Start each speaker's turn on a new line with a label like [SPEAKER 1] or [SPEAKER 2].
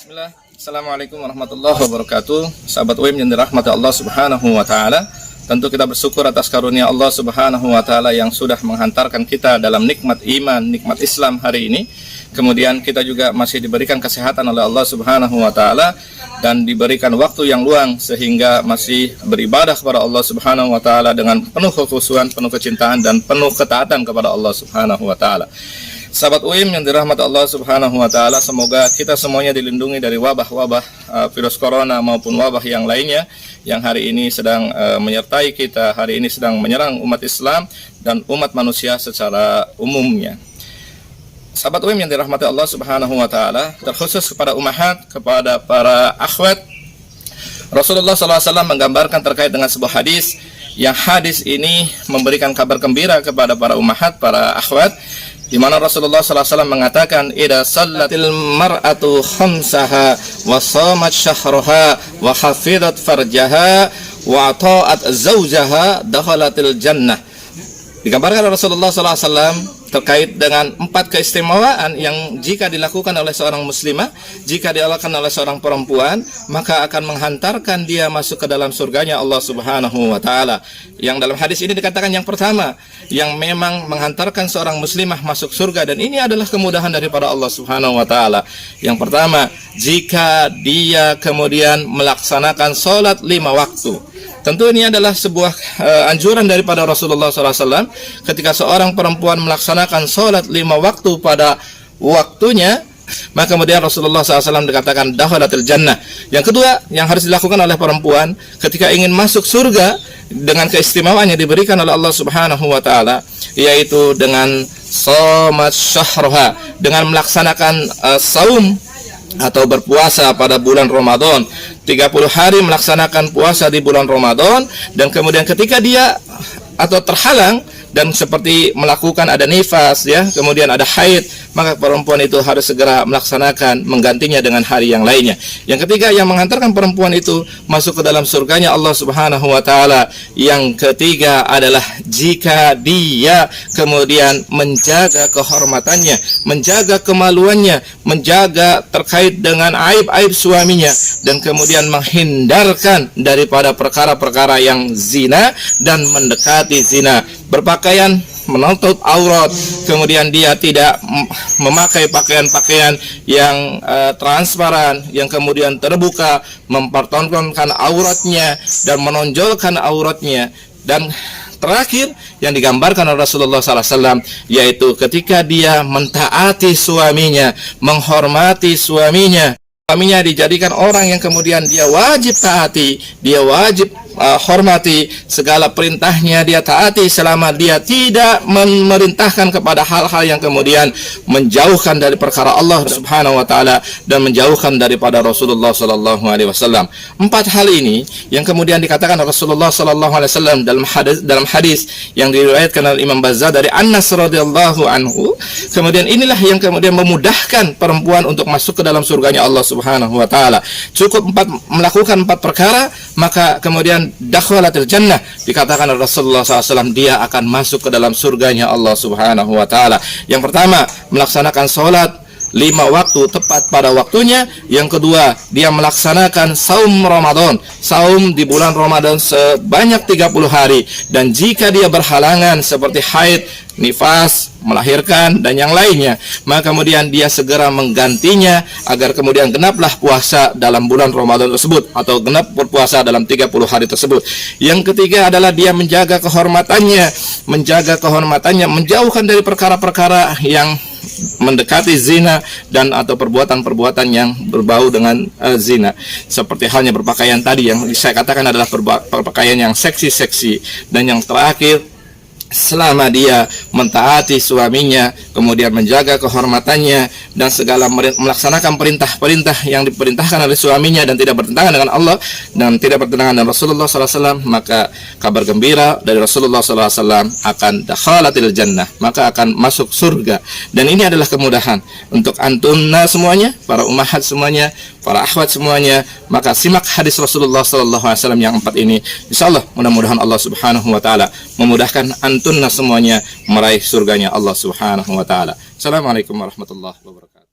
[SPEAKER 1] Bismillah. Assalamualaikum warahmatullahi wabarakatuh. Sahabat UIM yang dirahmati Allah Subhanahu wa taala, tentu kita bersyukur atas karunia Allah Subhanahu wa taala yang sudah menghantarkan kita dalam nikmat iman, nikmat Islam hari ini. Kemudian kita juga masih diberikan kesehatan oleh Allah Subhanahu wa taala dan diberikan waktu yang luang sehingga masih beribadah kepada Allah Subhanahu wa taala dengan penuh kekhusyuan, penuh kecintaan dan penuh ketaatan kepada Allah Subhanahu wa taala. Sahabat UIM yang dirahmati Allah Subhanahu wa taala, semoga kita semuanya dilindungi dari wabah-wabah virus corona maupun wabah yang lainnya yang hari ini sedang menyertai kita, hari ini sedang menyerang umat Islam dan umat manusia secara umumnya. Sahabat UIM yang dirahmati Allah Subhanahu wa taala, terkhusus kepada ummahat, kepada para akhwat, Rasulullah SAW menggambarkan terkait dengan sebuah hadis yang hadis ini memberikan kabar gembira kepada para ummahat, para akhwat, di mana Rasulullah SAW mengatakan, "Idza sallatil mar'atu khamsaha wa shamat syahraha wa hafizat farjaha wa ata'at zawjaha dakhalatil jannah." Digambarkan oleh Rasulullah SAW terkait dengan 4 keistimewaan yang jika dilakukan oleh seorang muslimah, jika dilakukan oleh seorang perempuan, maka akan menghantarkan dia masuk ke dalam surganya Allah Subhanahu wa taala. Yang dalam hadis ini dikatakan yang pertama yang memang menghantarkan seorang muslimah masuk surga, dan ini adalah kemudahan daripada Allah Subhanahu wa taala. Yang pertama, jika dia kemudian melaksanakan sholat 5 waktu. Tentu ini adalah sebuah anjuran daripada Rasulullah SAW. Ketika seorang perempuan melaksanakan sholat 5 waktu pada waktunya, maka kemudian Rasulullah SAW dikatakan dakhalatil jannah. Yang kedua yang harus dilakukan oleh perempuan ketika ingin masuk surga dengan keistimewaan yang diberikan oleh Allah Subhanahu wa taala, yaitu dengan shamat syahraha, dengan melaksanakan saum atau berpuasa pada bulan Ramadan, 30 hari melaksanakan puasa di bulan Ramadan, dan kemudian ketika dia atau terhalang dan seperti melakukan ada nifas, ya, kemudian ada haid, maka perempuan itu harus segera melaksanakan menggantinya dengan hari yang lainnya. Yang ketiga yang menghantarkan perempuan itu masuk ke dalam surganya Allah Subhanahu wa taala, yang ketiga adalah jika dia kemudian menjaga kehormatannya, menjaga kemaluannya, menjaga terkait dengan aib-aib suaminya, dan kemudian menghindarkan daripada perkara-perkara yang zina dan mendekati zina, berpakaian menutup aurat, kemudian dia tidak memakai pakaian-pakaian yang transparan, yang kemudian terbuka, mempertontonkan auratnya dan menonjolkan auratnya. Dan terakhir yang digambarkan oleh Rasulullah SAW, yaitu ketika dia mentaati suaminya, menghormati suaminya. Suaminya dijadikan orang yang kemudian dia wajib taati, dia wajib hormati, segala perintahnya dia taati selama dia tidak memerintahkan kepada hal-hal yang kemudian menjauhkan dari perkara Allah Subhanahu wa taala dan menjauhkan daripada Rasulullah sallallahu alaihi wasallam. 4 hal ini yang kemudian dikatakan Rasulullah sallallahu alaihi wasallam dalam hadis yang diriwayatkan oleh Imam Bazzar dari Anas radhiyallahu anhu. Kemudian inilah yang kemudian memudahkan perempuan untuk masuk ke dalam surganya Allah Subhanahu wa taala. Cukup melakukan 4 perkara, maka kemudian dakhalatil jannah, dikatakan oleh Rasulullah SAW, dia akan masuk ke dalam surganya Allah Subhanahu wa taala. Yang pertama, melaksanakan sholat 5 waktu tepat pada waktunya. Yang kedua, dia melaksanakan saum Ramadan, saum di bulan Ramadan sebanyak 30 hari. Dan jika dia berhalangan seperti haid, nifas, melahirkan, dan yang lainnya, maka kemudian dia segera menggantinya agar kemudian genaplah puasa dalam bulan Ramadan tersebut, atau genap berpuasa dalam 30 hari tersebut. Yang ketiga adalah dia menjaga kehormatannya, menjauhkan dari perkara-perkara yang mendekati zina dan atau perbuatan-perbuatan yang berbau dengan zina, seperti halnya berpakaian tadi yang saya katakan adalah berpakaian yang seksi-seksi. Dan yang terakhir, selama dia mentaati suaminya, kemudian menjaga kehormatannya dan segala melaksanakan perintah-perintah yang diperintahkan oleh suaminya dan tidak bertentangan dengan Allah dan tidak bertentangan dengan Rasulullah SAW, maka kabar gembira dari Rasulullah SAW akan dakhalatil jannah, maka akan masuk surga. Dan ini adalah kemudahan untuk antunna semuanya, para ummahat semuanya, para akhwat semuanya. Maka simak hadis Rasulullah SAW yang 4 ini. Insyaallah mudah-mudahan Allah Subhanahu wa taala memudahkan antunna semuanya meraih surganya Allah Subhanahu wa taala. Assalamualaikum warahmatullahi wabarakatuh.